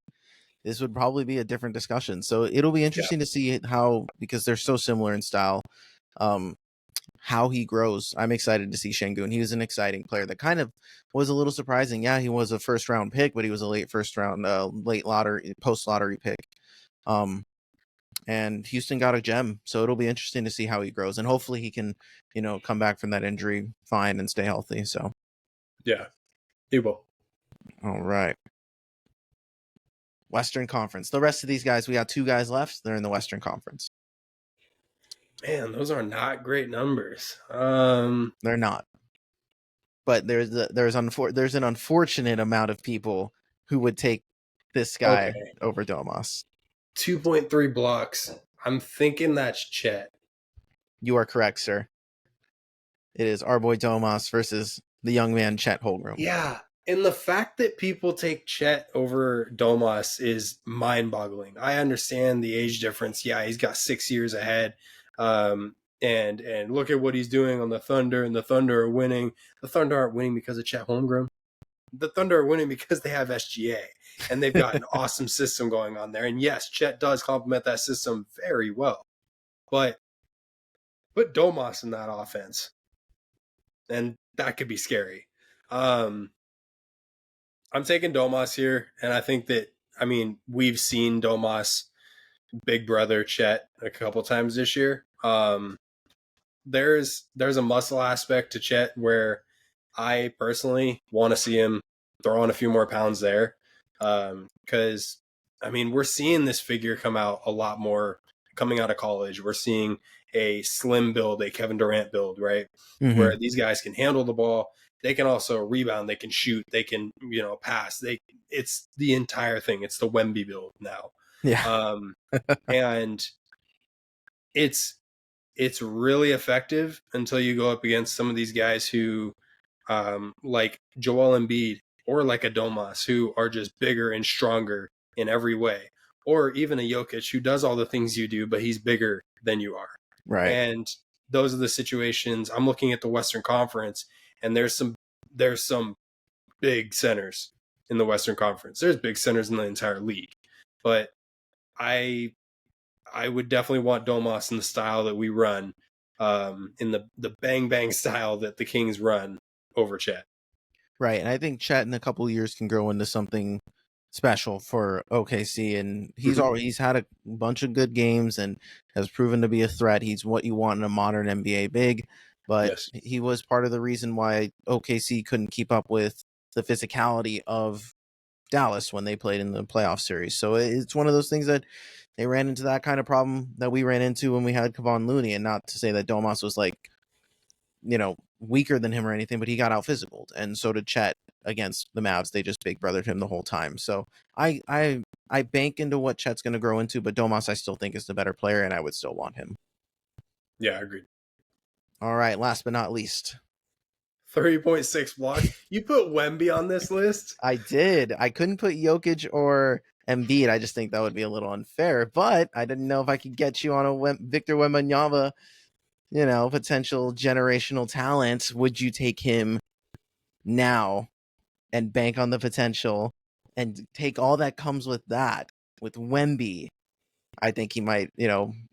this would probably be a different discussion. So it'll be Yeah. interesting to see how, because they're so similar in style, um, how he grows. I'm excited to see Şengün. He was an exciting player that kind of was a little surprising. Yeah, he was a first round pick, but he was a late first round, late lottery, post lottery pick. And Houston got a gem, so it'll be interesting to see how he grows, and hopefully he can, come back from that injury fine and stay healthy. So Yeah, he will. all right. Western Conference. The rest of these guys, we got 2 guys left. They're in the Western Conference. Man, those are not great numbers. They're not. But there's an unfortunate amount of people who would take this guy Okay. over Domas. 2.3 blocks. I'm thinking that's Chet. You are correct, sir. It is our boy Domas versus the young man Chet Holmgren. Yeah. And the fact that people take Chet over Domas is mind-boggling. I understand the age difference. Yeah, he's got 6 years ahead. And look at what he's doing on the Thunder, and the Thunder are winning. The Thunder aren't winning because of Chet Holmgren. The Thunder are winning because they have SGA, and they've got an awesome system going on there. And yes, Chet does complement that system very well. But put Domas in that offense, and that could be scary. I'm taking Domas here, and I think that, we've seen Domas big brother Chet a couple times this year. There's a muscle aspect to Chet where I personally want to see him throw on a few more pounds there, because we're seeing this figure come out a lot more coming out of college. We're seeing a slim build, a Kevin Durant build, right? Mm-hmm. Where these guys can handle the ball. They can also rebound. They can shoot. They can, pass. It's the entire thing. It's the Wemby build now. Yeah. And it's really effective until you go up against some of these guys who, like Joel Embiid or like a Domas, who are just bigger and stronger in every way, or even a Jokic who does all the things you do, but he's bigger than you are. Right. And those are the situations. I'm looking at the Western Conference, and there's some big centers in the Western Conference. There's big centers in the entire league, but I would definitely want Domas in the style that we run, in the bang bang style that the Kings run, over Chet. Right, and I think Chet in a couple of years can grow into something special for OKC, and he's had a bunch of good games and has proven to be a threat. He's what you want in a modern NBA big, but Yes. he was part of the reason why OKC couldn't keep up with the physicality of Dallas when they played in the playoff series. So it's one of those things that they ran into that kind of problem that we ran into when we had Kevon Looney, and not to say that Domas was like, weaker than him or anything, but he got out physical, and so did Chet against the Mavs. They just big brothered him the whole time. So I bank into what Chet's going to grow into, but Domas I still think is the better player, and I would still want him. Yeah, agreed. All right, last but not least, 3.6 blocks. You put Wemby on this list? I did. I couldn't put Jokic or Embiid. I just think that would be a little unfair, but I didn't know if I could get you on a Victor Wembanyama, potential generational talent. Would you take him now and bank on the potential and take all that comes with that? With Wemby, I think he might,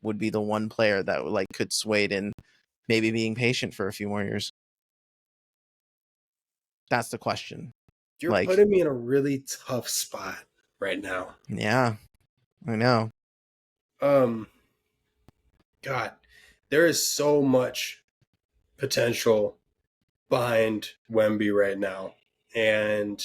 would be the one player that could sway it in maybe being patient for a few more years. That's the question. You're putting me in a really tough spot right now. Yeah, I know. God, there is so much potential behind Wemby right now, and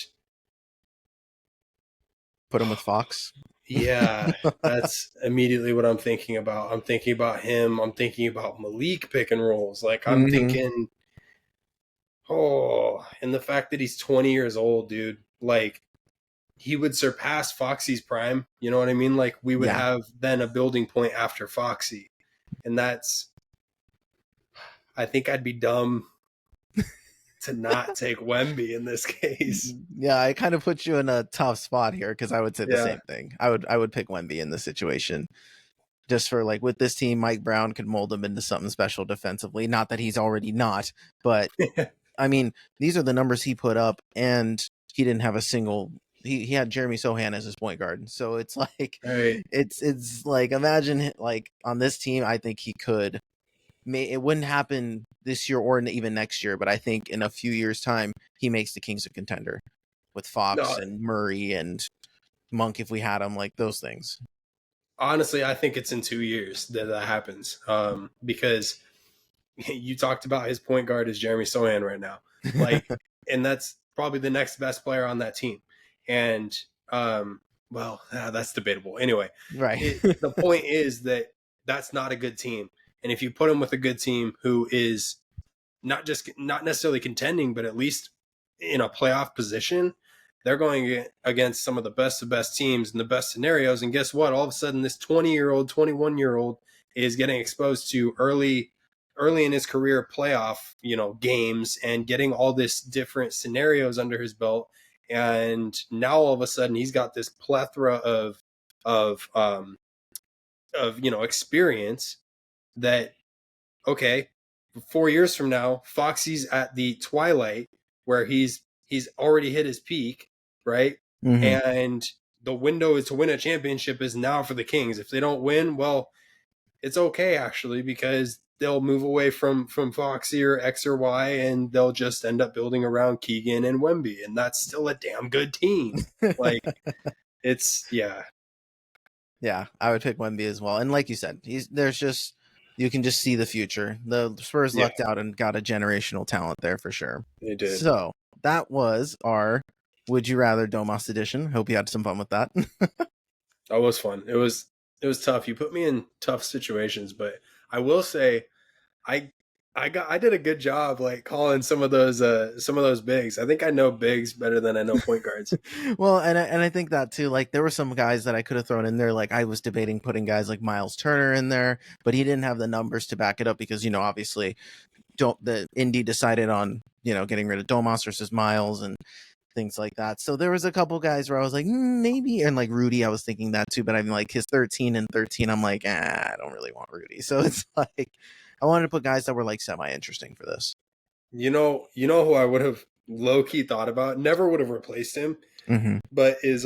put him with Fox. Yeah, that's immediately what I'm thinking about. I'm thinking about him. I'm thinking about Malik pick and rolls. I'm thinking, and the fact that he's 20 years old, dude, he would surpass Foxy's prime. You know what I mean? We would have then a building point after Foxy. And I think I'd be dumb to not take Wemby in this case. Yeah, I kind of put you in a tough spot here because I would say the same thing. I would pick Wemby in this situation. Just for with this team, Mike Brown could mold him into something special defensively. Not that he's already not, but these are the numbers he put up, and he didn't have a single he had Jeremy Sohan as his point guard. So it's like Right. it's like imagine like on this team, I think he could. It wouldn't happen this year or even next year, but I think in a few years' time he makes the Kings a contender with Fox No, and Murray and Monk if we had him, like those things. honestly, I think it's in 2 years that that happens. Because you talked about his point guard is Jeremy Sohan right now, like, and that's probably the next best player on that team. And well, that's debatable. Anyway, Right. the point is that that's not a good team, and if you put him with a good team who is not necessarily contending, but at least in a playoff position, they're going against some of the best teams in the best scenarios. And guess what? All of a sudden, this 20-year-old, 21-year-old is getting exposed to early in his career playoff, games, and getting all this different scenarios under his belt. And now all of a sudden he's got this plethora of experience that, okay, 4 years from now, Foxy's at the twilight where he's already hit his peak, right? Mm-hmm. And the window is to win a championship is now for the Kings. If they don't win, well, it's okay actually, because they'll move away from Foxy or X or Y, and they'll just end up building around Keegan and Wemby, and that's still a damn good team. Like, it's Yeah, I would pick Wemby as well. And like you said, there's just you can just see the future. The Spurs yeah, lucked out and got a generational talent there for sure. they did. So that was our Would You Rather Domas edition. Hope you had some fun with that. That was fun. It was tough. You put me in tough situations, but I will say I I did a good job like calling some of those bigs. I think I know bigs better than I know point guards. Well, and I think that too. Like there were some guys that I could have thrown in there. Like I was debating putting guys like Miles Turner in there, but he didn't have the numbers to back it up because obviously don't the Indy decided on getting rid of Domas versus Miles and things like that. So there was a couple guys where I was like maybe, and like Rudy, I was thinking that too. But I'm like his 13 and 13. I'm like I don't really want Rudy. So it's like I wanted to put guys that were like semi interesting for this. You know who I would have low key thought about, never would have replaced him, Mm-hmm. but is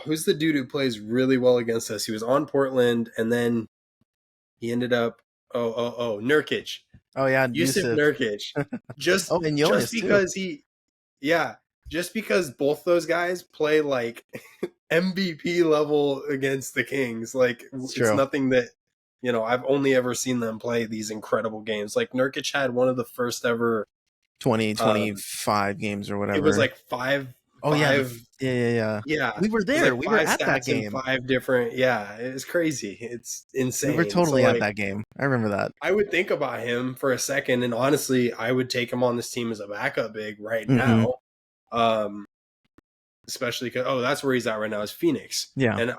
who's the dude who plays really well against us? He was on Portland and then he ended up Nurkic. Oh yeah, Yusuf Yusuf. Nurkic. Just Oh, and just Jonas too. because just because both those guys play like MVP level against the Kings, like It's it's true. nothing that I've only ever seen them play these incredible games. Like Nurkic had one of the first ever 20, um 25 games or it was whatever. like five Oh yeah, five yeah. yeah, We were it was there. like We were five at that stats in game. five different, it's crazy. It's We were insane. So totally at like that game. I remember that. I would think about him for a second, and honestly, I would take him on this team as a backup big right Hmm. now. Um, Especially because that's where he's at right now is Phoenix, Yeah. and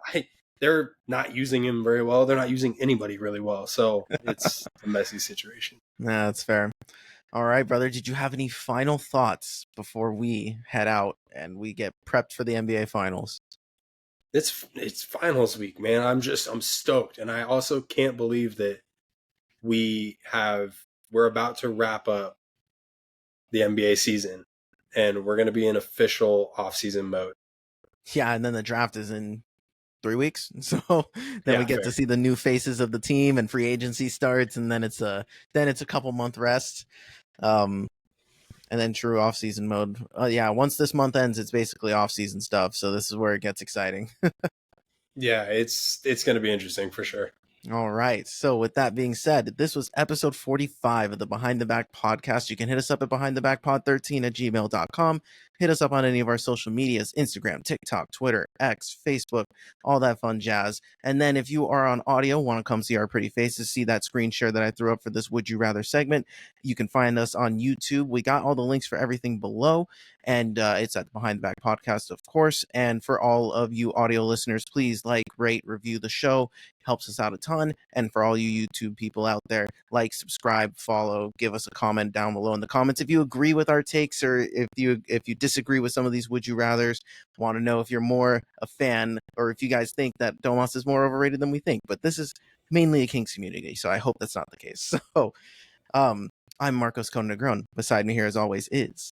they're not using him very well. They're not using anybody really well, so it's a messy situation. Nah, that's fair. All right, brother. Did you have any final thoughts before we head out and we get prepped for the NBA Finals? It's finals week, man. I'm stoked, and I also can't believe that we're about to wrap up the NBA season, and we're going to be in official off-season mode. Yeah, and then the draft is in 3 weeks, so then we Yeah, get fair. to see the new faces of the team, and free agency starts, and then it's a couple month rest. Um, and then true off season mode. Yeah, once this month ends, it's basically off season stuff. So this is where it gets exciting. Yeah, it's going to be interesting for sure. All right. So with that being said, this was episode 45 of the Behind the Back podcast. You can hit us up at behindthebackpod13@gmail.com. Hit us up on any of our social medias, Instagram, TikTok, Twitter, X, Facebook, all that fun jazz. And then if you are on audio, want to come see our pretty faces, see that screen share that I threw up for this Would You Rather segment, you can find us on YouTube. We got all the links for everything below. And it's at the Behind the Back podcast, of course. And for all of you audio listeners, please like, rate, review the show. Helps us out a ton. And for all you YouTube people out there, like, subscribe, follow, give us a comment down below in the comments if you agree with our takes or if you disagree with some of these would you rathers. Want to know if you're more a fan or if you guys think that Domas is more overrated than we think. But this is mainly a Kings community, so I hope that's not the case. So I'm Marcos Conegron. Beside me here as always is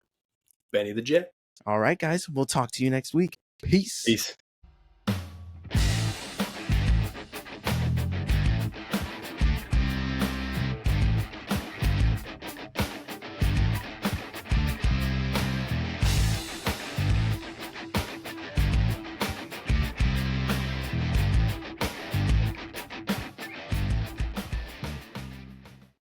Benny the Jet. All right, guys. We'll talk to you next week. Peace. Peace.